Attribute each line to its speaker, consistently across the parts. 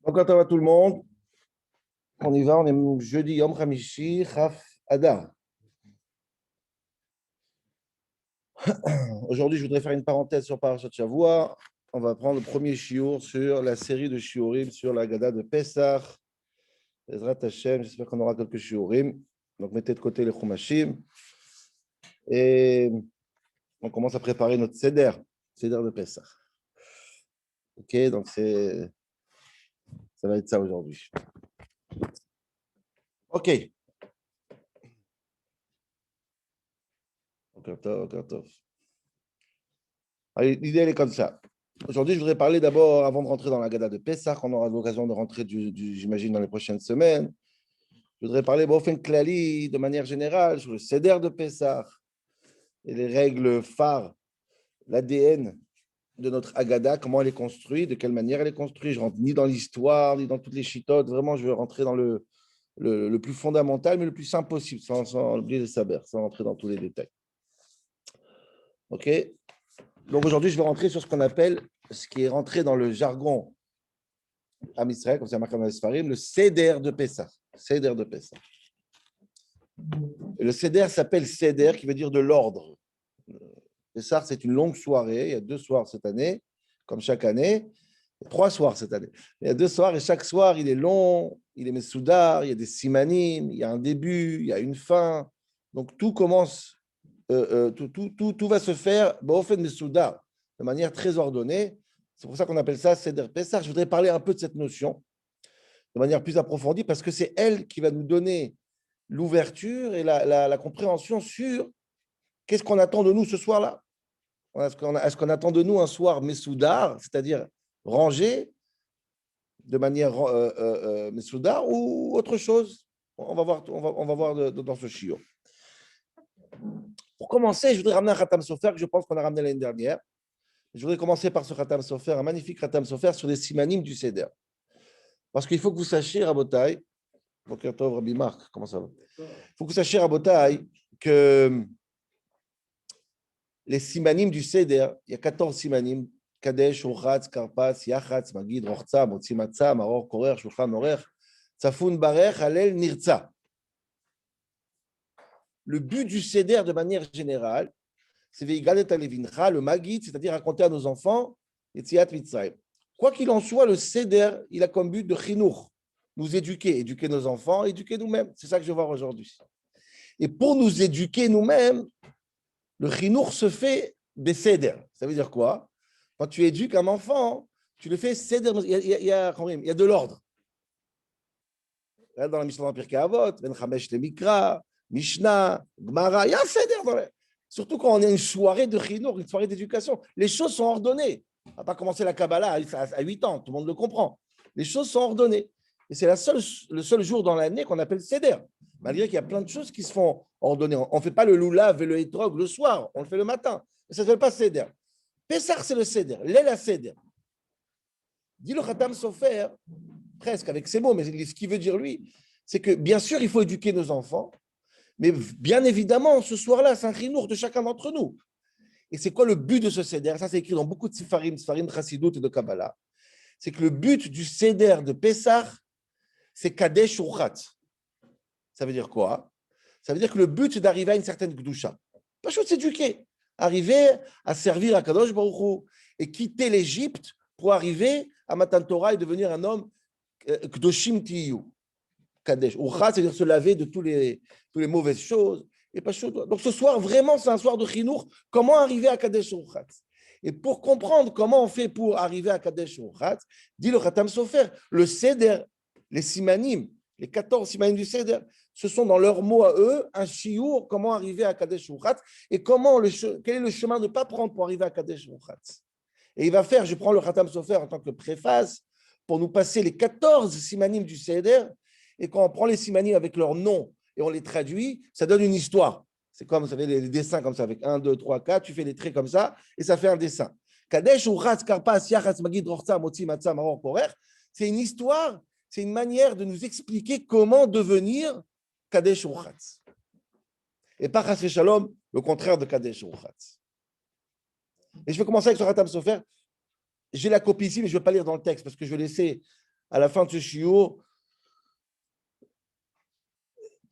Speaker 1: Bonjour à tout le monde. On y va, on est jeudi Yom Hamishi, Chaf Adar. Aujourd'hui, je voudrais faire une parenthèse sur Parashat Shavua. On va prendre le premier shiur sur la série de shiurim sur la Gada de Pesach. Ezrat Hashem, j'espère qu'on aura quelques shiurim. Donc, mettez de côté les Chumashim. Et on commence à préparer notre Seder de Pesach. Ok, donc ça va être ça aujourd'hui. Ok. Allez, l'idée, elle est comme ça. Aujourd'hui, je voudrais parler d'abord, avant de rentrer dans la Gada de Pessah, on aura l'occasion de rentrer, j'imagine, dans les prochaines semaines. Je voudrais parler, de manière générale, sur le Seder de Pessah et les règles phares, l'ADN de notre Agada, comment elle est construite, de quelle manière elle est construite. Je ne rentre ni dans l'histoire, ni dans toutes les chitotes. Vraiment, je veux rentrer dans le plus fondamental, mais le plus simple possible, sans oublier le saber, sans rentrer dans tous les détails. OK? Donc aujourd'hui, je vais rentrer sur ce qu'on appelle, ce qui est rentré dans le jargon Am Israël, comme c'est marqué dans les Sfarim, le Seder de Pessah. Seder de Pessah. Et le Seder s'appelle Seder, qui veut dire de l'ordre. Pessah, c'est une longue soirée. Il y a 2 soirs cette année, comme chaque année. 3 soirs cette année. Il y a 2 soirs et chaque soir, il est long, il est mesoudar, il y a des simanim, il y a un début, il y a une fin. Donc tout commence, tout va se faire b'ofen mesoudar, de manière très ordonnée. C'est pour ça qu'on appelle ça Seder Pessah. Je voudrais parler un peu de cette notion de manière plus approfondie parce que c'est elle qui va nous donner l'ouverture et la compréhension sur qu'est-ce qu'on attend de nous ce soir-là. Est-ce qu'on attend de nous un soir mesoudar, c'est-à-dire rangé de manière mesoudar ou autre chose? On va voir dans ce chiot. Pour commencer, je voudrais ramener un Khatam Sofer que je pense qu'on a ramené l'année dernière. Je voudrais commencer par ce Khatam Sofer, un magnifique Khatam Sofer sur les simanim du Seder. Parce qu'il faut que vous sachiez, Rabotai, Rabbi Marc, comment ça va? Il faut que vous sachiez, Rabotai, que les simanim du Seder, il y a 14 simanim, Kadesh, Urchatz, Karpas, Yachatz, Magid, Rochza, Motzi Matzah, Maror, Korer, Shulchan, Orer, Tzafun, Barech, Halel, Nirtza. Le but du Seder, de manière générale, c'est Veigadet Alevincha, le Magid, c'est-à-dire raconter à nos enfants, et Tziat Mitzrayim. Quoi qu'il en soit, le Seder, il a comme but de Chinour, nous éduquer nos enfants, éduquer nous-mêmes. C'est ça que je vais voir aujourd'hui. Et pour nous éduquer nous-mêmes, le Chinour se fait des Seder. Ça veut dire quoi? Quand tu éduques un enfant, tu le fais Seder. Il y a de l'ordre. Dans la Mishnah Pirkei Avot, Ben Chamesh le Mikra, Mishnah, Gemara, il y a un Seder. Surtout quand on a une soirée de Chinour, une soirée d'éducation. Les choses sont ordonnées. On ne va pas commencer la Kabbalah à 8 ans, tout le monde le comprend. Les choses sont ordonnées. Et c'est le seul jour dans l'année qu'on appelle Seder. Malgré qu'il y a plein de choses qui se font ordonner. On ne fait pas le loulav et le hétrog le soir, on le fait le matin. Mais ça ne s'appelle pas Seder. Pessah, c'est le Seder. Léla Seder. Dit le Khatam Sofer, presque avec ces mots, mais ce qu'il veut dire lui, c'est que bien sûr, il faut éduquer nos enfants, mais bien évidemment, ce soir-là, c'est un chinour de chacun d'entre nous. Et c'est quoi le but de ce Seder? Ça, c'est écrit dans beaucoup de Sifarim Chassidut et de Kabbalah. C'est que le but du Seder de Pessah, c'est Kadesh Urchatz. Ça veut dire quoi? Ça veut dire que le but, c'est d'arriver à une certaine Gdusha. Pas chose s'éduquer. Arriver à servir à Kadosh Baruch Hu et quitter l'Égypte pour arriver à Matan Torah et devenir un homme Kdoshim Tiyu. Kadesh. Urchatz, c'est-à-dire se laver de toutes les mauvaises choses. Et pas chaud. Donc ce soir, vraiment, c'est un soir de Chinour. Comment arriver à Kadesh Urchatz? Et pour comprendre comment on fait pour arriver à Kadesh Urchatz, dit le Khatam Sofer, le Seder, les Simanim, les 14 Simanim du Seder, ce sont dans leurs mots à eux un chiour, comment arriver à Kadesh Urchatz et quel est le chemin de ne pas prendre pour arriver à Kadesh Urchatz. Et il va faire, je prends le Khatam Sofer en tant que préface, pour nous passer les 14 Simanim du Seder. Et quand on prend les simanim avec leur nom et on les traduit, ça donne une histoire. C'est comme, vous savez, les dessins comme ça, avec 1, 2, 3, 4, tu fais des traits comme ça, et ça fait un dessin. Kadesh, Urchatz, Karpas, Yachatz, Magid, Rochza, Motzi, Matzah, Maror, Korer, c'est une histoire, c'est une manière de nous expliquer comment devenir Kadesh, Urchatz. Et pas Chas Shalom, le contraire de Kadesh, Urchatz. Et je vais commencer avec ce Khatam Sofer. J'ai la copie ici, mais je ne vais pas lire dans le texte parce que je vais laisser à la fin de ce shiur,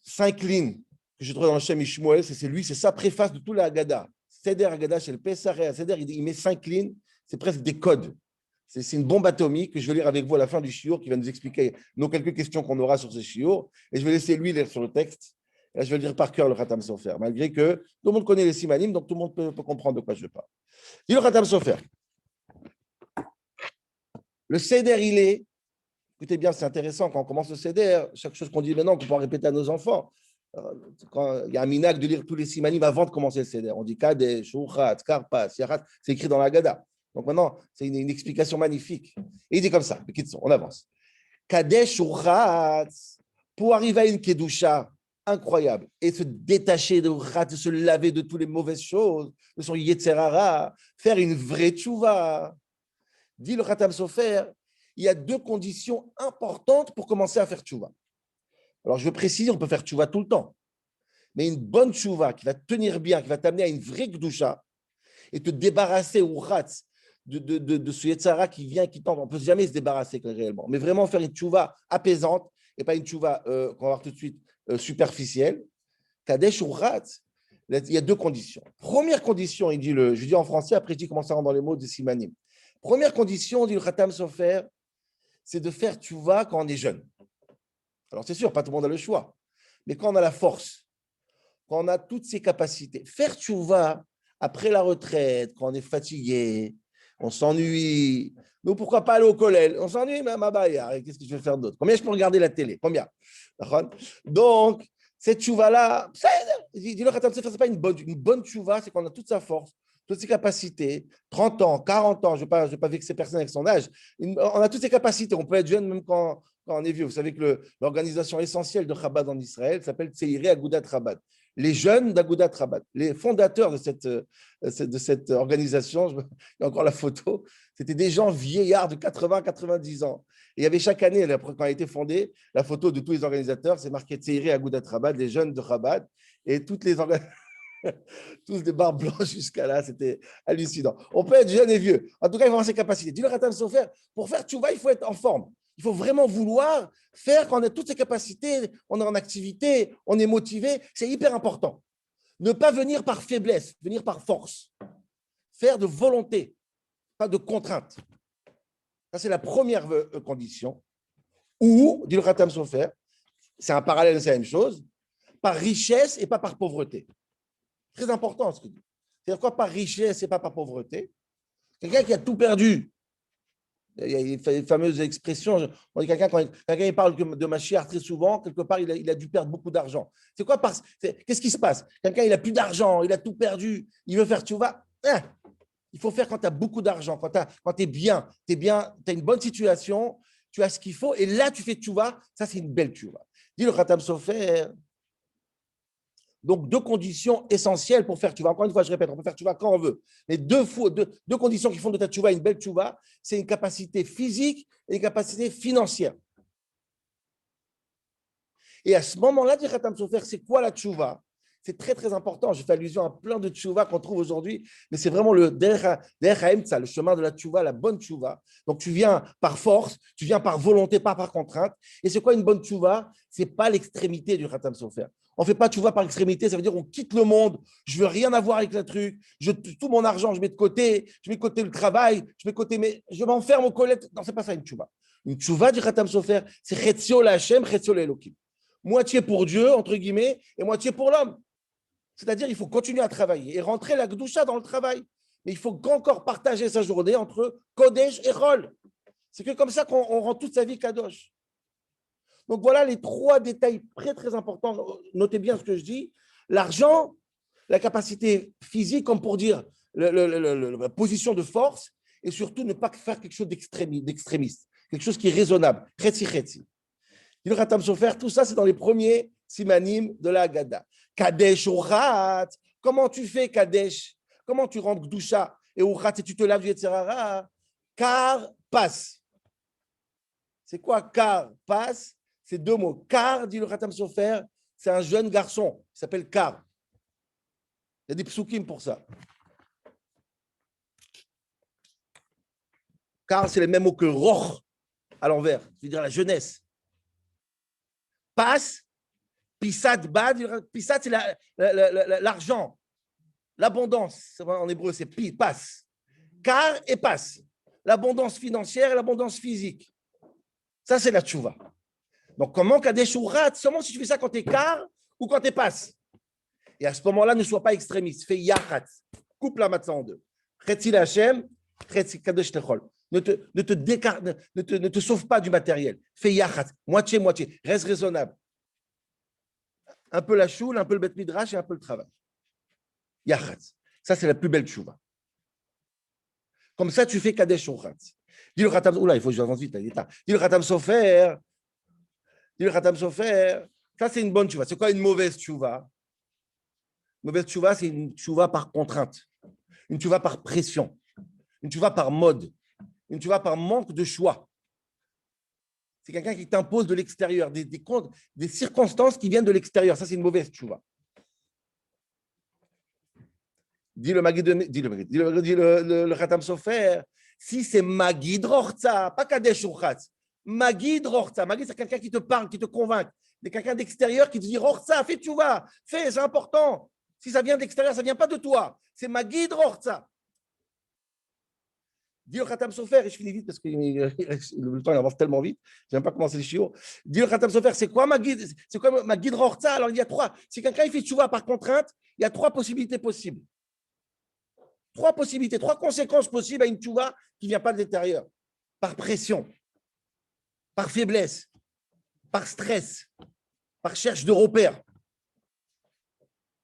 Speaker 1: 5 lignes que je trouve dans le Shem Ishmuel, c'est lui, c'est sa préface de tout la Haggadah. Seder Haggadah chez le Pesach Seder, il met 5 lignes, c'est presque des codes. C'est une bombe atomique que je vais lire avec vous à la fin du shiur qui va nous expliquer nos quelques questions qu'on aura sur ce shiur. Et je vais laisser lui lire sur le texte. Et là, je vais le dire par cœur, le Khatam Sofer, malgré que tout le monde connaît les simanim, donc tout le monde peut comprendre de quoi je parle. Dis le Khatam Sofer. Le Seder, il est, écoutez bien, c'est intéressant quand on commence le Seder, chaque chose qu'on dit maintenant, qu'on peut répéter à nos enfants. Quand il y a un minag de lire tous les simanim avant de commencer le Seder. On dit Kadesh, Shouchat, Karpas, Yahat, c'est écrit dans la Haggadah. Donc maintenant, c'est une explication magnifique. Et il dit comme ça, on avance. Kadesh Shouchat, pour arriver à une Kedusha incroyable et se détacher de Rat, se laver de toutes les mauvaises choses, de son Yetzerara, faire une vraie tchouva. Dit le Khatam Sofer, il y a 2 conditions importantes pour commencer à faire tchouva. Alors, je veux préciser, on peut faire tchouva tout le temps. Mais une bonne tchouva qui va tenir bien, qui va t'amener à une vraie kedusha et te débarrasser au rat de ce yetzara qui vient, qui tente. On ne peut jamais se débarrasser réellement. Mais vraiment faire une tchouva apaisante et pas une tchouva qu'on va voir tout de suite superficielle. Kadesh ou rat, il y a 2 conditions. Première condition, je dis en français, après je dis comment ça rentre dans les mots de Simanim. Première condition, dit le Khatam Sofer, c'est de faire tchouva quand on est jeune. Alors, c'est sûr, pas tout le monde a le choix. Mais quand on a la force, quand on a toutes ses capacités, faire tchouva après la retraite, quand on est fatigué, on s'ennuie. Nous, pourquoi pas aller au collège? On s'ennuie, mais à ma baïa. Qu'est-ce que je vais faire d'autre? Combien je peux regarder la télé? Combien? Donc, cette tchouva-là, dis-le, ce n'est pas une bonne tchouva, c'est qu'on a toute sa force, toutes ses capacités, 30 ans, 40 ans, je ne vais pas vexer personne avec son âge, on a toutes ses capacités, on peut être jeune même quand on est vieux. Vous savez que l'organisation essentielle de Chabad en Israël s'appelle Tseirei Agudat Chabad. Les jeunes d'Agudat Chabad, les fondateurs de cette organisation, il y a encore la photo, c'était des gens vieillards de 80 90 ans. Et il y avait chaque année, quand elle a été fondée, la photo de tous les organisateurs, c'est marqué Tseirei Agudat Chabad, les jeunes de Chabad, et toutes les organisations. Tous des barbes blanches jusqu'à là, c'était hallucinant. On peut être jeune et vieux. En tout cas, il faut avoir ses capacités. Dis le Khatam Sofer, pour faire tchouva, il faut être en forme. Il faut vraiment vouloir faire quand on a toutes ses capacités, on est en activité, on est motivé. C'est hyper important. Ne pas venir par faiblesse, venir par force. Faire de volonté, pas de contrainte. Ça, c'est la première condition. Ou, dit le Khatam Sofer, c'est un parallèle, c'est la même chose, par richesse et pas par pauvreté. Très important ce que dit. C'est-à-dire quoi par richesse et pas par pauvreté? Quelqu'un qui a tout perdu. Il y a une fameuse expression, on dit quelqu'un, quand quelqu'un parle de Mashiach très souvent, quelque part, il a dû perdre beaucoup d'argent. C'est quoi qu'est-ce qui se passe? Quelqu'un, il n'a plus d'argent, il a tout perdu, il veut faire tchouva. Il faut faire quand tu as beaucoup d'argent, quand tu es bien, tu as une bonne situation, tu as ce qu'il faut, et là, tu fais tchouva, ça, c'est une belle tchouva. Dit le Khatam Sofer. Donc, 2 conditions essentielles pour faire tchouva. Encore une fois, je répète, on peut faire tchouva quand on veut. Mais 2 conditions qui font de ta tchouva une belle tchouva, c'est une capacité physique et une capacité financière. Et à ce moment-là, dit Khatam Sofer, c'est quoi la tchouva? C'est très, très important. Je fais allusion à plein de tchouva qu'on trouve aujourd'hui, mais c'est vraiment le derech haemtza, le chemin de la tchouva, la bonne tchouva. Donc, tu viens par force, tu viens par volonté, pas par contrainte. Et c'est quoi une bonne tchouva? Ce n'est pas l'extrémité du Khatam Sofer. On ne fait pas tchouva par extrémité, ça veut dire on quitte le monde, je ne veux rien avoir avec le truc, tout mon argent, je mets de côté, je mets de côté le travail, je m'enferme au collège. Non, ce n'est pas ça une tchouva. Une tchouva du Khatam Sofer, c'est chetzio la Hashem, chetzio la Elokim. Moitié pour Dieu, entre guillemets, et moitié pour l'homme. C'est-à-dire il faut continuer à travailler et rentrer la Gdoucha dans le travail. Mais il faut encore partager sa journée entre Kodesh et Rol. C'est que comme ça qu'on rend toute sa vie Kadosh. Donc voilà les 3 détails très, très importants. Notez bien ce que je dis. L'argent, la capacité physique, comme pour dire la position de force, et surtout ne pas faire quelque chose d'extrémiste, quelque chose qui est raisonnable. Chetzi, chetzi. Le Khatam Sofer, tout ça, c'est dans les premiers simanim de la Haggadah. Kadesh ou Rat, comment tu fais Kadesh? Comment tu rentres Gdusha et Rat et tu te laves du Yetzerara? Car passe. C'est quoi car passe? C'est 2 mots. Car, dit le Khatam Sofer, c'est un jeune garçon. Il s'appelle Car. Il y a des psukim pour ça. Car, c'est le même mot que Roch à l'envers, c'est-à-dire la jeunesse. Passe, pisat bad, pisat c'est l'argent, l'abondance. En hébreu, c'est passe. Car et passe. L'abondance financière et l'abondance physique. Ça, c'est la tchouva. Donc, comment Kadesh Urat, seulement si tu fais ça quand tu es car ou quand tu es passe. Et à ce moment-là, ne sois pas extrémiste. Fais yachat. Coupe la matzah en deux. Chetzi Hashem, chetzi Kadesh Techol. Ne te sauve pas du matériel. Fais yachat. Moitié. Reste raisonnable. Un peu la choule, un peu le bet midrash et un peu le travail. Yachat. Ça, c'est la plus belle tchouva. Comme ça, tu fais Kadesh Urat. Dis le Khatam, oula, il faut que j'avance vite. Dis le Khatam Sofer. Ça, c'est une bonne tchouva. C'est quoi une mauvaise tchouva? Une mauvaise tchouva, c'est une tchouva par contrainte, une tchouva par pression, une tchouva par mode, une tchouva par manque de choix. C'est quelqu'un qui t'impose de l'extérieur, des circonstances qui viennent de l'extérieur. Ça, c'est une mauvaise tchouva. Dis le Khatam Sofer. Si c'est Magid Rorza, pas Kadesh Urchatz, Magid Rorza. Magid, c'est quelqu'un qui te parle, qui te convainc. C'est quelqu'un d'extérieur qui te dit Rorza, fais tchouva, fais, c'est important. Si ça vient de l'extérieur, ça ne vient pas de toi. C'est Magid Rorza. Dis le Khatam Sofer, et je finis vite parce que le temps il avance tellement vite, je n'ai même pas commencé le shiur. Dis le Khatam Sofer, c'est quoi Magid Rorza? Alors il y a trois. Si quelqu'un il fait tchouva par contrainte, il y a trois possibilités possibles. Trois possibilités, trois conséquences possibles à une tchouva qui ne vient pas de l'intérieur. Par pression, par faiblesse, par stress, par recherche de repères.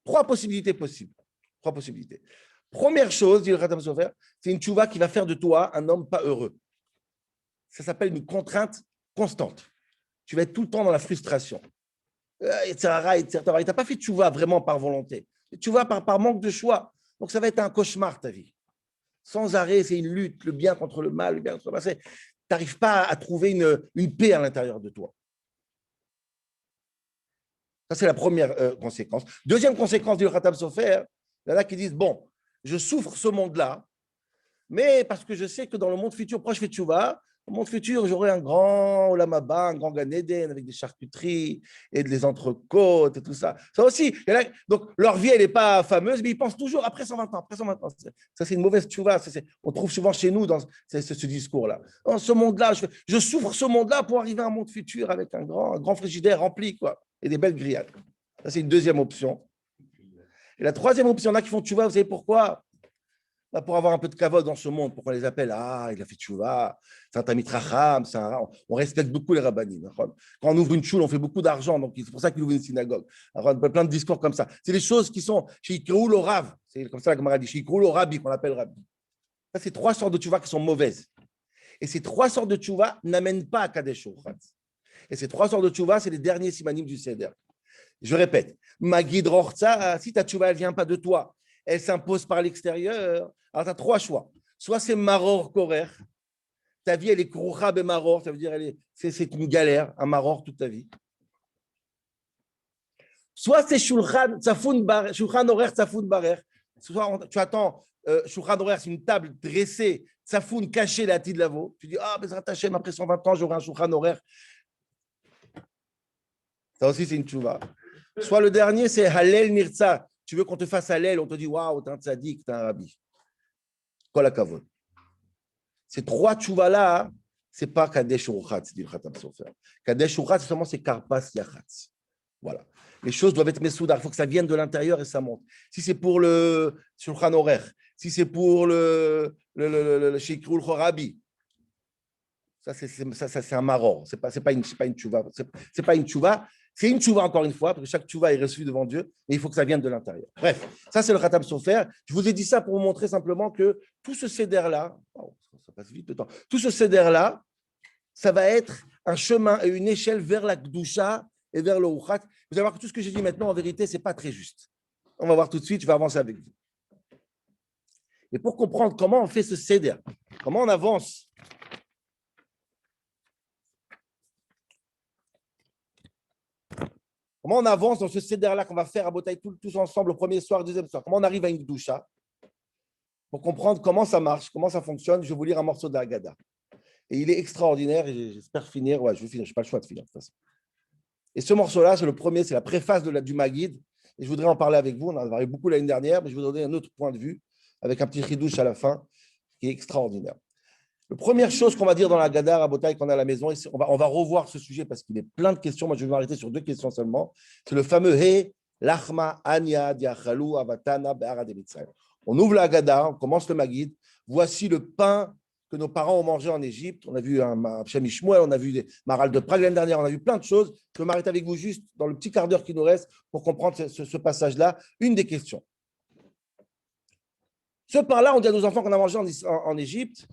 Speaker 1: Trois possibilités possibles. Trois possibilités. Première chose, dit le Khatam Sofer, c'est une tchouva qui va faire de toi un homme pas heureux. Ça s'appelle une contrainte constante. Tu vas être tout le temps dans la frustration. Etc. Tu n'as pas fait tchouva vraiment par volonté. Tchouva par manque de choix. Donc, ça va être un cauchemar, ta vie. Sans arrêt, c'est une lutte, le bien contre le mal, le bien contre le mal. Tu n'arrives pas à trouver une paix à l'intérieur de toi. Ça, c'est la première conséquence. Deuxième conséquence du Khatam Sofer, il y en a qui disent, bon, je souffre ce monde-là, mais parce que je sais que dans le monde futur, proche fait tchouva, au monde futur, j'aurai un grand Olam Haba, un grand Gan Eden avec des charcuteries et des entrecôtes et tout ça. Ça aussi, donc leur vie, elle n'est pas fameuse, mais ils pensent toujours après 120 ans, après 120 ans. Ça, c'est une mauvaise tchouva. On trouve souvent chez nous dans ce discours-là. Dans ce monde-là, je souffre ce monde-là pour arriver à un monde futur avec un grand frigidaire rempli, quoi, et des belles grillades. Ça, c'est une deuxième option. Et la troisième option, il y en a qui font tchouva, vous savez pourquoi? Pour avoir un peu de kavod dans ce monde, pourquoi on les appelle? Ah, il a fait tchouva, c'est un tamid racham, on respecte beaucoup les rabbanim. Quand on ouvre une choule, on fait beaucoup d'argent, donc c'est pour ça qu'il ouvre une synagogue. Alors, plein de discours comme ça. C'est des choses qui sont chez Ikrou au Rav, c'est comme ça la Gemara dit, chez Ikrou au Rabbi, qu'on appelle Rabbi. Ça, c'est trois sortes de tchouva qui sont mauvaises. Et ces trois sortes de tchouva n'amènent pas à Kadesh Urchatz. Et ces trois sortes de tchouva, c'est les derniers simanim du Seder. Je répète, Magid Rorza, si ta tchouva, elle ne vient pas de toi, elle s'impose par l'extérieur. Alors, tu as trois choix. Soit c'est Maror Korer, ta vie, elle est Kroucha be Maror, ça veut dire c'est une galère, un Maror toute ta vie. Soit c'est Shulchan Horer Tsafoun Barer. Soit tu attends, Shulchan Horer, c'est une table dressée, Tsafoun cachée, la de Lavo. Tu dis, Bezrat Hashem, après 120 ans, j'aurai un Shulchan Horer. Ça aussi, c'est une tchouva. Soit le dernier, c'est Halel Nirtza. Tu veux qu'on te fasse Halel, on te dit, waouh, t'es un tzaddik, t'es un rabbi. Kol hakavod. Ces trois tchouvas-là, ce n'est pas Kadesh Urchatz, dit le Khatam Sofer. Kadesh Urchatz, seulement c'est Karpas Yachatz. Voilà. Les choses doivent être messoudar. Il faut que ça vienne de l'intérieur et ça monte. Si c'est pour le Shulchan Aruch, si c'est pour le Sheikrul Chorabi, ça c'est un maror. C'est pas une tchouva. C'est pas une tchouva. C'est une tchouva, encore une fois, parce que chaque tchouva est reçue devant Dieu, mais il faut que ça vienne de l'intérieur. Bref, ça, c'est le Khatam Sofer. Je vous ai dit ça pour vous montrer simplement que tout ce céder-là, ça passe vite le temps, tout ce céder-là, ça va être un chemin et une échelle vers la Gdusha et vers le Urchat. Vous allez voir que tout ce que j'ai dit maintenant, en vérité, ce n'est pas très juste. On va voir tout de suite, je vais avancer avec vous. Et pour comprendre comment on fait ce céder, comment on avance, comment on avance dans ce céder-là qu'on va faire à Botaï tous ensemble, le premier soir, le deuxième soir, comment on arrive à une doucha, pour comprendre comment ça marche, comment ça fonctionne, je vais vous lire un morceau de la Haggadah. Et il est extraordinaire et j'espère finir. Ouais, je vais finir, je n'ai pas le choix de finir de toute façon. Et ce morceau-là, c'est le premier, c'est la préface du Maguide. Et je voudrais en parler avec vous. On en a parlé beaucoup l'année dernière, mais je vais vous donner un autre point de vue avec un petit ridouche à la fin qui est extraordinaire. La première chose qu'on va dire dans la Haggadah, Rabotai, qu'on a à la maison, et on va revoir ce sujet parce qu'il est plein de questions. Moi, je vais m'arrêter sur 2 questions seulement. C'est le fameux He, Lachma, Anya, Diachalu, Avatana, Be'ara de Mitzrayim. On ouvre la Haggadah, on commence le Maguide. Voici le pain que nos parents ont mangé en Égypte. On a vu un Shem Ishmuel, on a vu des Maral de Prague l'année dernière, on a vu plein de choses. Je vais m'arrêter avec vous juste dans le petit quart d'heure qui nous reste pour comprendre ce passage-là. Une des questions. Ce pain-là, on dit à nos enfants qu'on a mangé en Égypte.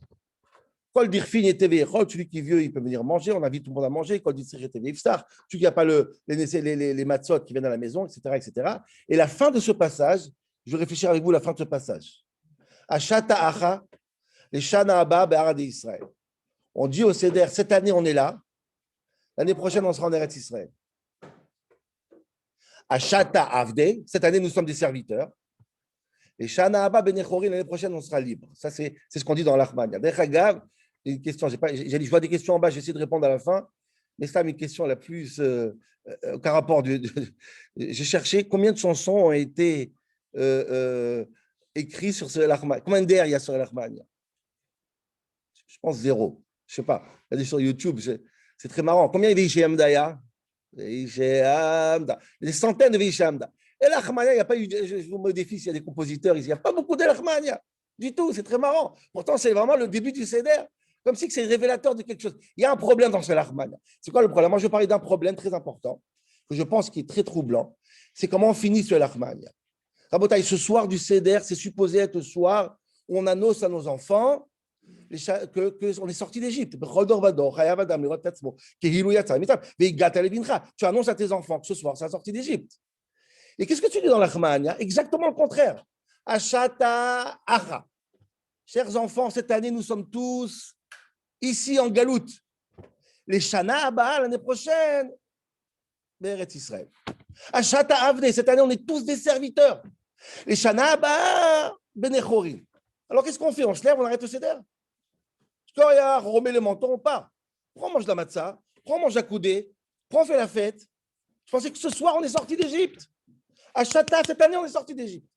Speaker 1: Kol dirfin et celui qui est vieux, il peut venir manger. On invite tout le monde à manger. Kol dirfin et iftar, celui qui n'a pas les matzot qui viennent à la maison, etc., etc. Et la fin de ce passage, je vais réfléchir avec vous la fin de ce passage. Ashata acha, les shana haba be'ara d'Israël. On dit au Seder, cette année on est là, l'année prochaine on sera en Eretz Israël. Ashata avde, cette année nous sommes des serviteurs. Et shana haba benechorin, l'année prochaine on sera libre. Ça c'est ce qu'on dit dans l'Achmania. D'ailleurs, une question, je vois des questions en bas, j'essaie de répondre à la fin, mais c'est une question la plus aucun rapport. J'ai cherché combien de chansons ont été écrites sur ce L'Achmania. Combien d'air il y a sur l'Achmania? Je pense 0. Je ne sais pas. Regardez sur YouTube, c'est très marrant. Combien il y a Veishé Hamda? Des centaines de Veishé Hamda. Et l'Achmania, il n'y a pas eu, je vous modifie s'il y a des compositeurs ici, il n'y a pas beaucoup d'Achmania du tout. C'est très marrant. Pourtant, c'est vraiment le début du Seder. Comme si c'est révélateur de quelque chose. Il y a un problème dans ce L'Achmania. C'est quoi le problème? Moi, je vais parler d'un problème très important que je pense qui est très troublant. C'est comment on finit ce L'Achmania. Rabotaï, ce soir du Seder, c'est supposé être le soir où on annonce à nos enfants qu'on est sorti d'Égypte. Tu annonces à tes enfants que ce soir, c'est la sortie d'Égypte. Et qu'est-ce que tu dis dans l'Achmania? Exactement le contraire. Ashata acha. Chers enfants, cette année, nous sommes tous ici en Galoute. Les Shana Abba, l'année prochaine, Be'eretz Israël. Ashata avne, cette année, on est tous des serviteurs. Les Shana Abba, Benechorim. Alors, qu'est-ce qu'on fait? On se lève, on arrête le Seder? On remet le menton, on part. Prends, on mange la matzah, prends, on mange la coudée, prends, on fait la fête. Je pensais que ce soir, on est sorti d'Égypte. À Chata, cette année, on est sorti d'Égypte.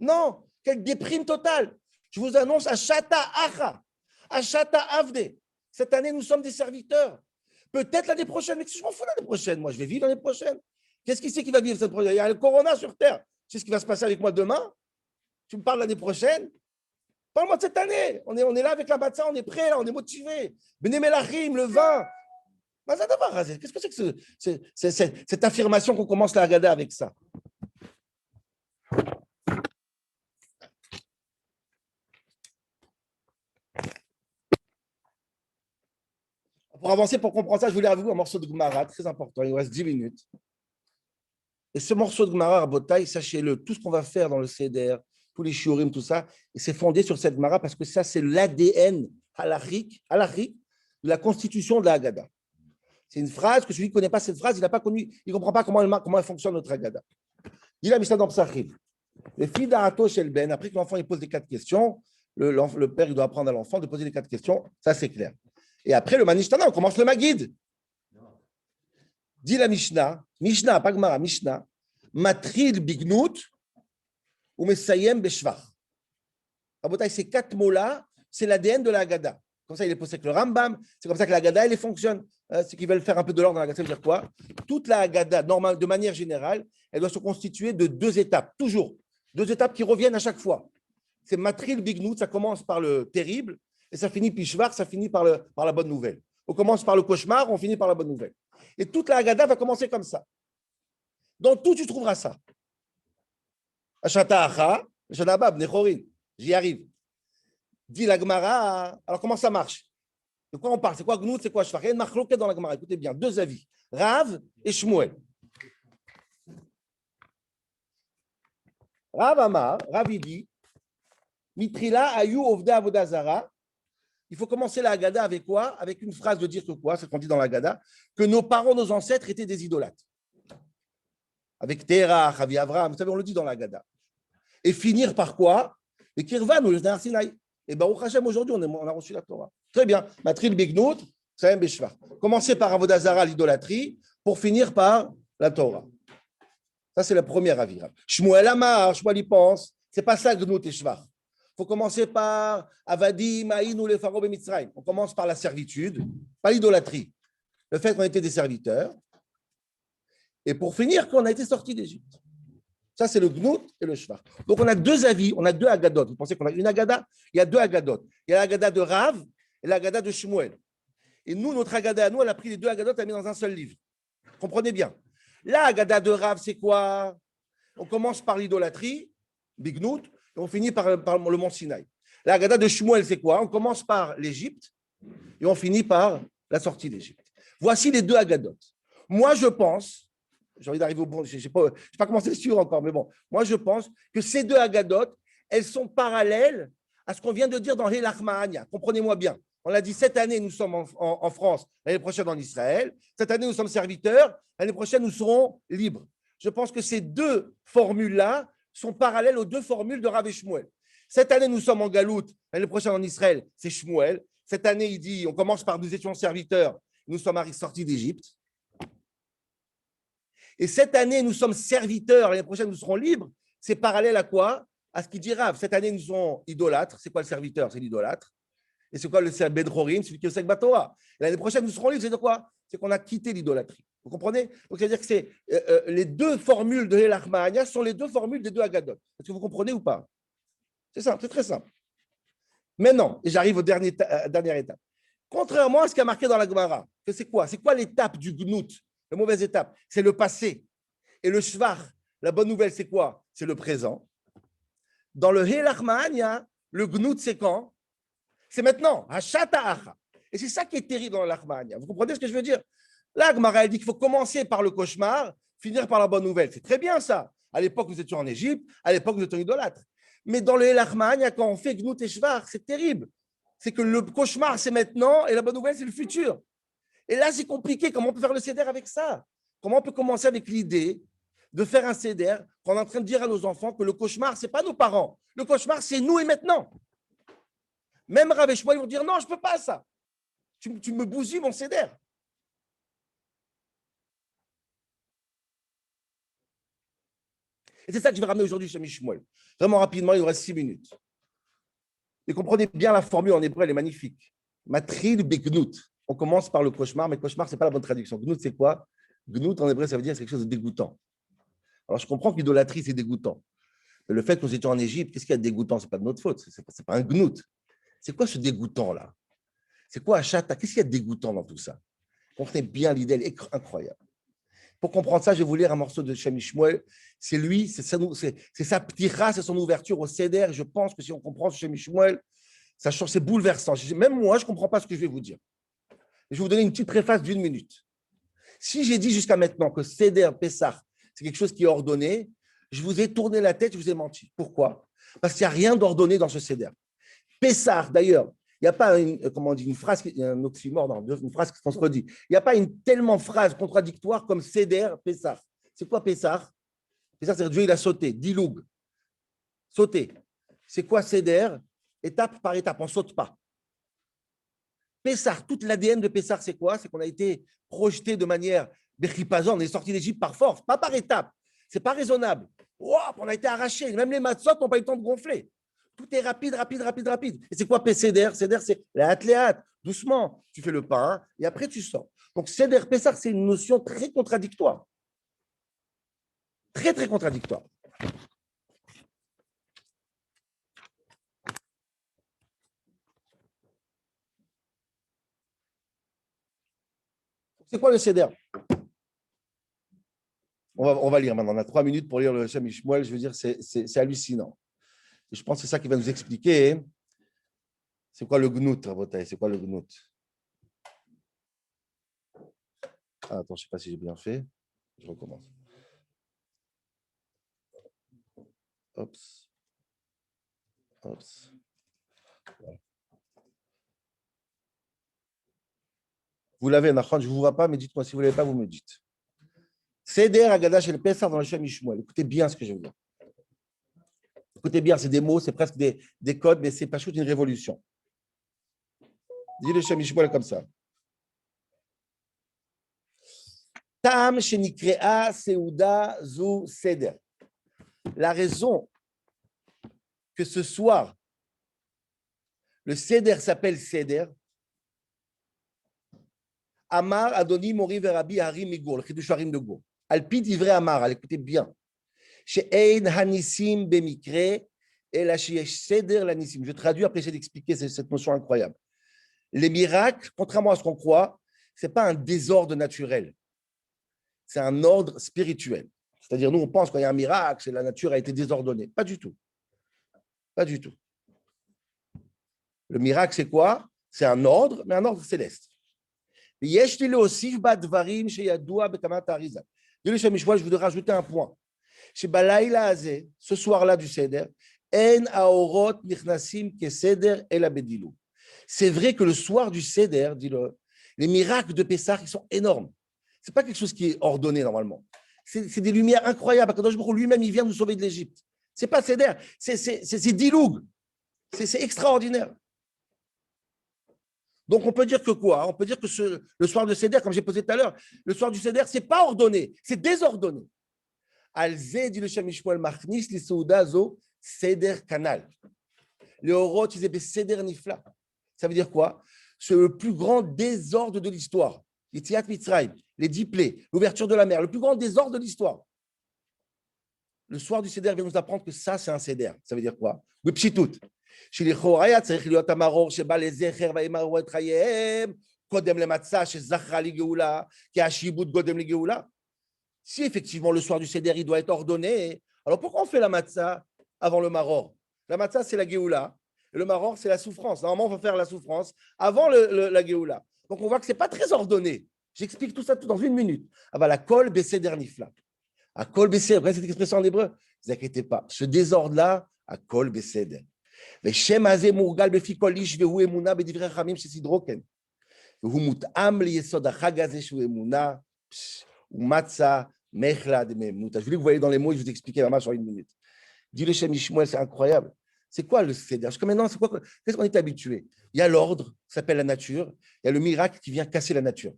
Speaker 1: Non, quelle déprime totale. Je vous annonce, à Chata Acha, à Chata Avde. Cette année, nous sommes des serviteurs. Peut-être l'année prochaine, mais je m'en fous l'année prochaine. Moi, je vais vivre l'année prochaine. Qu'est-ce qui c'est qui va vivre cette prochaine? Il y a le corona sur Terre. Tu sais ce qui va se passer avec moi demain? Tu me parles l'année prochaine? Parle-moi de cette année. On est là avec la batza, on est prêt, là, on est motivé. Benemelachim, le vin. Qu'est-ce que c'est que cette affirmation qu'on commence la Haggadah avec ça? Pour avancer, pour comprendre ça, je voulais avec vous un morceau de Gemara très important. Il nous reste 10 minutes. Et ce morceau de Gemara, Rabotai, sachez-le, tout ce qu'on va faire dans le Seder, tous les shiurim, tout ça, et c'est fondé sur cette Gemara parce que ça, c'est l'ADN halachique de la constitution de la Haggadah. C'est une phrase que celui qui ne connaît pas cette phrase, il n'a pas connu, il ne comprend pas comment elle fonctionne notre Haggadah. Il a mis ça dans Psachim. Le fils d'Arato chez le Ben, après que l'enfant il pose les 4 questions, le père il doit apprendre à l'enfant de poser les 4 questions, ça c'est clair. Et après le Manishtana, on commence le Maguide. Dit la Mishnah, pas Gemara, Mishnah, Matril Bignut ou Mesayem Beshvach. Ces 4 mots-là, c'est l'ADN de la Haggadah. Comme ça, il est posé avec le Rambam. C'est comme ça que la Haggadah, elle fonctionne. Ceux qui veulent faire un peu de l'ordre dans la Haggadah, ça veut dire quoi? Toute la Haggadah, de manière générale, elle doit se constituer de 2 étapes, toujours. 2 étapes qui reviennent à chaque fois. C'est Matril Bignut, ça commence par le terrible, et ça finit Pishvar, ça finit par la bonne nouvelle. On commence par le cauchemar, on finit par la bonne nouvelle. Et toute la Haggadah va commencer comme ça. Dans tout, tu trouveras ça. Ashata Acha, Shadabab, Nechorin. J'y arrive. Dit la Gemara. Alors, comment ça marche? De quoi on parle? C'est quoi Gnout? C'est quoi Shvach? Il y a une marloquette dans la Gemara. Écoutez bien, 2 avis. Rav et Shmuel. Rav Amar, Rav il dit, Mitrila ayu ovde avodazara. Il faut commencer la Haggadah avec quoi? Avec une phrase de dire que quoi? C'est ce qu'on dit dans la Haggadah, que nos parents, nos ancêtres étaient des idolâtres. Avec Terach, Avi Avraham, vous savez, on le dit dans la Haggadah. Et finir par quoi? Et Kirvan ou le Sinaï. Et Baruch Hashem, aujourd'hui, on a reçu la Torah. Très bien. Matril Bignout, Sahem Beshvar. Commencez par Avodazara, l'idolâtrie, pour finir par la Torah. Ça, c'est la première avis. Shmuel Amar, Shmuel y pense. C'est pas ça, Gnout et Shvar. Il faut commencer par Avadim, Aïn ou les Pharaons et Mitzrayim. On commence par la servitude, pas l'idolâtrie. Le fait qu'on était des serviteurs. Et pour finir, qu'on a été sortis d'Égypte. Ça, c'est le Gnout et le Shvar. Donc, on a deux avis, on a deux Agadot. Vous pensez qu'on a une Agada? Il y a deux Agadot. Il y a l'Agada de Rav et l'Agada de Shmuel. Et nous, notre Agada à nous, elle a pris les deux Agadot, elle a mis dans un seul livre. Comprenez bien. La Agada de Rav, c'est quoi? On commence par l'idolâtrie, Bignout, et on finit par le mont Sinaï. La Agada de Shmuel, c'est quoi? On commence par l'Égypte et on finit par la sortie d'Égypte. Voici les deux Agadot. Moi, je pense, j'ai envie d'arriver au bon, je n'ai pas commencé sur encore, mais bon, moi, je pense que ces deux Agadot, elles sont parallèles à ce qu'on vient de dire dans Helach Ma'ania. Comprenez-moi bien. On l'a dit, cette année, nous sommes en France, l'année prochaine en Israël. Cette année, nous sommes serviteurs. L'année prochaine, nous serons libres. Je pense que ces deux formules-là sont parallèles aux deux formules de Rav et Shmuel. Cette année, nous sommes en Galoute. L'année prochaine en Israël, c'est Shmuel. Cette année, il dit, on commence par nous étions serviteurs. Nous sommes sortis d'Égypte. Et cette année, nous sommes serviteurs. L'année prochaine, nous serons libres. C'est parallèle à quoi? À ce qu'il dit Rav. Cette année, nous sommes idolâtres. C'est quoi le serviteur? C'est l'idolâtre. Et c'est quoi le Bedrorim? Celui qui est au Sek Batora. L'année prochaine, nous serons libres. C'est de quoi? C'est qu'on a quitté l'idolâtrie. Vous comprenez? Donc, c'est-à-dire que c'est les deux formules de Helach Ma'ania sont les deux formules des deux Agadot. Est-ce que vous comprenez ou pas? C'est simple, c'est très simple. Maintenant, et j'arrive aux dernière étape. Contrairement à ce qui a marqué dans la Gemara, que c'est quoi? C'est quoi l'étape du Gnout? La mauvaise étape, c'est le passé. Et le Shvar, la bonne nouvelle, c'est quoi? C'est le présent. Dans le Helach Ma'ania, le Gnout, c'est quand? C'est maintenant. Hachata'acha. Et c'est ça qui est terrible dans le Helach Ma'ania. Vous comprenez ce que je veux dire? Là, Gemara, elle dit qu'il faut commencer par le cauchemar, finir par la bonne nouvelle. C'est très bien ça. À l'époque, nous étions en Égypte. À l'époque, nous étions idolâtres. Mais dans le Helach Ma'ania, quand on fait Gnout et Shvar, c'est terrible. C'est que le cauchemar, c'est maintenant et la bonne nouvelle, c'est le futur. Et là, c'est compliqué. Comment on peut faire le seder avec ça? Comment on peut commencer avec l'idée de faire un seder qu'on est en train de dire à nos enfants que le cauchemar, ce n'est pas nos parents. Le cauchemar, c'est nous et maintenant. Même Rav et Shmuel, ils vont dire non, je ne peux pas ça. Tu me bousilles mon seder. Et c'est ça que je vais ramener aujourd'hui chez Shmuel. Vraiment rapidement, il nous reste 6 minutes. Et comprenez bien la formule en hébreu, elle est magnifique. Matril begnout. On commence par le cauchemar, mais cauchemar, ce n'est pas la bonne traduction. Gnout, c'est quoi? Gnout, en hébreu, ça veut dire quelque chose de dégoûtant. Alors, je comprends que l'idolâtrie, c'est dégoûtant. Mais le fait que nous étions en Égypte, qu'est-ce qu'il y a de dégoûtant? Ce n'est pas de notre faute. Ce n'est pas un gnout. C'est quoi ce dégoûtant-là? C'est quoi Achata? Qu'est-ce qu'il y a de dégoûtant dans tout ça? Comprenez bien l'idée, elle est incroyable. Pour comprendre ça, je vais vous lire un morceau de Shem Shmuel. C'est lui, c'est sa ptira, c'est son ouverture au Seder. Je pense que si on comprend Shem Shmuel, ça change, c'est bouleversant. Même moi, je ne comprends pas ce que je vais vous dire. Je vais vous donner une petite préface d'1 minute. Si j'ai dit jusqu'à maintenant que Seder, Pessah, c'est quelque chose qui est ordonné, je vous ai tourné la tête, je vous ai menti. Pourquoi? Parce qu'il n'y a rien d'ordonné dans ce Seder. Pessah, d'ailleurs, il n'y a pas une phrase, un oxymore, une phrase qui se redit. Il n'y a pas une tellement phrase contradictoire comme Seder, Pessah. C'est quoi Pessah? Pessah, c'est Dieu, il a sauté. Diloug. Sauter. C'est quoi Seder? Étape par étape, on ne saute pas. Pessah, toute l'ADN de Pessah, c'est quoi? C'est qu'on a été projeté de manière bechipazon, on est sorti d'Égypte par force, pas par étape. C'est pas raisonnable. Wow, on a été arraché. Même les matzot n'ont pas eu le temps de gonfler. Tout est rapide, rapide, rapide, rapide. Et c'est quoi Seder? Seder, c'est la hâte, doucement. Tu fais le pain et après tu sors. Donc Seder, Pessah, c'est une notion très contradictoire. Très, très contradictoire. C'est quoi le Seder? On va lire maintenant. On a 3 minutes pour lire le Shem Shmuel. Je veux dire, c'est hallucinant. Et je pense que c'est ça qui va nous expliquer. C'est quoi le Gnout, Rabotai? C'est quoi le Gnout? Ah, attends, je ne sais pas si j'ai bien fait. Je recommence. Oups. Oups. Voilà. Vous l'avez, Nachon, je ne vous vois pas, mais dites-moi si vous ne l'avez pas, vous me dites. Seder Agadash et le Pessah dans le Shem Shmuel. Écoutez bien ce que je veux dire. Écoutez bien, c'est des mots, c'est presque des codes, mais c'est pas juste une révolution. Dis le Shem Mishmuel comme ça. Tam shenikrea seuda zu seder. La raison que ce soir, le seder s'appelle seder, Amar Adoni Mori Verabi Harim Igour, le Chidush Harim de Gour. Alpi divrei Amar, écoutez bien. She'ein hanissim bemikre, et la sheyesh seder l'anissim. Je traduis après j'essaie d'expliquer cette notion incroyable. Les miracles, contrairement à ce qu'on croit, ce n'est pas un désordre naturel. C'est un ordre spirituel. C'est-à-dire, nous, on pense qu'il y a un miracle, c'est la nature a été désordonnée. Pas du tout. Pas du tout. Le miracle, c'est quoi? C'est un ordre, mais un ordre céleste. Je voudrais rajouter un point. Ce soir-là du Seder, c'est vrai que le soir du Seder, les miracles de Pessah, ils sont énormes. Ce n'est pas quelque chose qui est ordonné normalement. C'est des lumières incroyables. Akadosh Baruch Hu lui-même, il vient nous sauver de l'Égypte. Ce n'est pas Seder, c'est Diloug. C'est extraordinaire. Donc, on peut dire que quoi? On peut dire que le soir de Seder, comme j'ai posé tout à l'heure, le soir du Seder, ce n'est pas ordonné, c'est désordonné. Alze dit le Shem Mishmuel Machnis, li Souda zo Seder Kanal. Les Orot, ils étaient Seder Nifla. Ça veut dire quoi? C'est le plus grand désordre de l'histoire. Les Tiat Mitzrayim, les 10 plaies, l'ouverture de la mer, le plus grand désordre de l'histoire. Le soir du Seder vient nous apprendre que ça, c'est un Seder. Ça veut dire quoi? Oui, pchitout. שלכאורה צריך להיות המרור שבא לזכר וימרו את חייהם קודם למצה שזכרה לגאולה כי השיבוד קודם לגאולה. Si effectivement le soir du Seder il doit être ordonné, alors pourquoi on fait la matzah avant le maror? La matzah c'est la Géoula, et le maror c'est la souffrance. Normalement on va faire la souffrance avant la Géoula. Donc on voit que c'est pas très ordonné. J'explique tout ça tout dans une minute. Ah bah la kol beseder nifla. À kol beseder, après cette expression en hébreu, ne vous inquiétez pas, ce désordre là, à kol beseder. ושם הזה מורגל בפי כל איש והוא אמונה בדברי חכמים שסדרו כן. והוא מותאם ליסוד החג הזה שהוא אמונה ומצה מחלה דמאמנותא. Je voulais que vous voyez dans les mots, je vous expliquer vraiment en une minute. Dit le Shem Mishmuel, c'est incroyable. C'est quoi le Seder? Parce que maintenant, c'est quoi? Qu'est-ce qu'on est habitué? Il y a l'ordre, ça s'appelle la nature. Il y a le miracle qui vient casser la nature.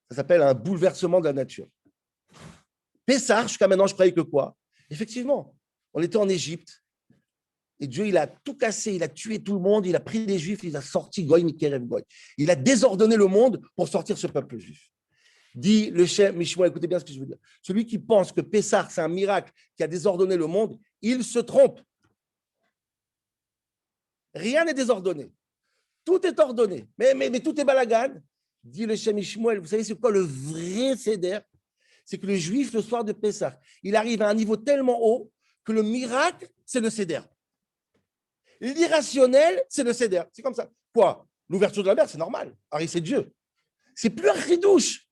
Speaker 1: Ça s'appelle un bouleversement de la nature. Pessah, jusqu'à maintenant, je croyais que quoi? Effectivement, on était en Égypte. Et Dieu, il a tout cassé, il a tué tout le monde, il a pris les Juifs, il a sorti Goy Mikerev Goy. Il a désordonné le monde pour sortir ce peuple juif. Dit le Shem Mishmuel, écoutez bien ce que je veux dire. Celui qui pense que Pessah, c'est un miracle qui a désordonné le monde, il se trompe. Rien n'est désordonné. Tout est ordonné. Mais tout est balagan. Dit le Shem Mishmuel, vous savez c'est quoi le vrai Seder? C'est que le Juif, le soir de Pessah, il arrive à un niveau tellement haut que le miracle, c'est le Seder. L'irrationnel, c'est le Seder. C'est comme ça. Quoi? L'ouverture de la mer, c'est normal. Harry, c'est Dieu. C'est plus un ridouche.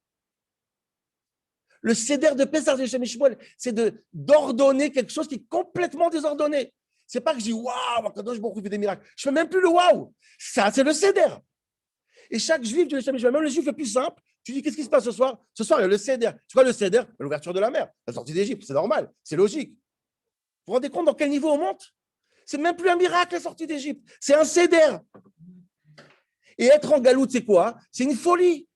Speaker 1: Le Seder de Pessah de Shem Mishmuel, c'est d'ordonner quelque chose qui est complètement désordonné. C'est pas que je dis waouh, Kadosh Baruch Hu fait des miracles. Je fais même plus le waouh. Ça, c'est le Seder. Et chaque juif du Shem Mishmuel, même le juif le plus simple, tu dis qu'est-ce qui se passe ce soir? Ce soir, il y a le Seder. C'est quoi le Seder? L'ouverture de la mer, la sortie d'Égypte. C'est normal. C'est logique. Vous vous rendez compte dans quel niveau on monte? C'est même plus un miracle la sortie d'Égypte, c'est un Seder. Et être en galoute, c'est quoi? C'est une folie.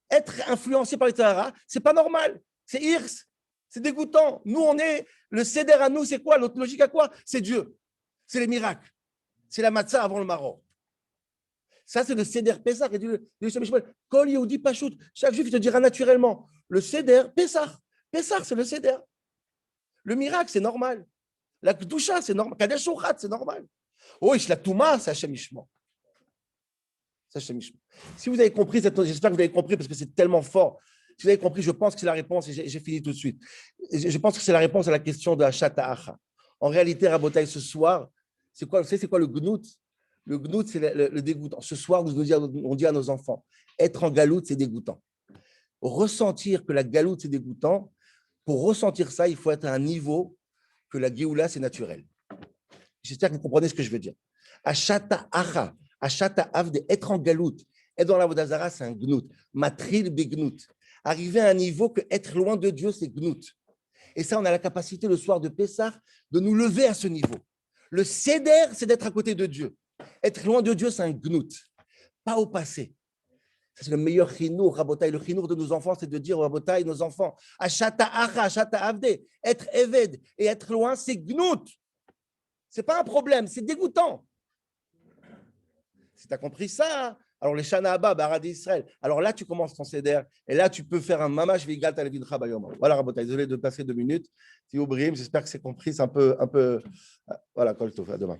Speaker 1: Être influencé par les Sahara, c'est pas normal. C'est Hirs, c'est dégoûtant. Nous, on est le Seder à nous, c'est quoi? Notre logique à quoi? C'est Dieu. C'est les miracles. C'est la matzah avant le maror. Ça, c'est le Seder Pessah. Et Dieu, Kol Yehudi Pachout. Chaque juif, il te dira naturellement le Seder Pessah. Pessah, c'est le Seder. Le miracle, c'est normal. La Kedusha, c'est normal. Kadesh Ochat, c'est normal. Oh, la Touma, c'est Hashem Ishma. C'est Hashem Ishma. Si vous avez compris, j'espère que vous avez compris parce que c'est tellement fort. Si vous avez compris, je pense que c'est la réponse, et j'ai fini tout de suite. Je pense que c'est la réponse à la question de Hachat Ha'acha. En réalité, Rabotai, ce soir, c'est quoi, vous savez, c'est quoi le Gnout? Le Gnout, c'est le dégoûtant. Ce soir, on dit à nos enfants, être en galoute, c'est dégoûtant. Ressentir que la galoute, c'est dégoûtant, pour ressentir ça, il faut être à un niveau que la Géoula, c'est naturel. J'espère que vous comprenez ce que je veux dire. Ashata Acha, Ashata Avde, être en galoute, être dans la Vodazara, c'est un gnout. Matril begnout. Arriver à un niveau que être loin de Dieu, c'est gnout. Et ça, on a la capacité le soir de Pessah de nous lever à ce niveau. Le Seder, c'est d'être à côté de Dieu. Être loin de Dieu, c'est un gnout, pas au passé. C'est le meilleur chinour, Rabotai. Le chinour de nos enfants, c'est de dire aux Rabotai, nos enfants, Achata Acha, Achata Avde, être Eved et être loin, c'est gnout. Ce n'est pas un problème, c'est dégoûtant. Si tu as compris ça, alors les Shana Abba, Barad Israël, alors là, tu commences ton CDR et là, tu peux faire un mamash vigal talevin bayom. Voilà, Rabotai, désolé de passer 2 minutes. Si vous brillez, j'espère que c'est compris, c'est un peu. Voilà, Kol Tov, à demain.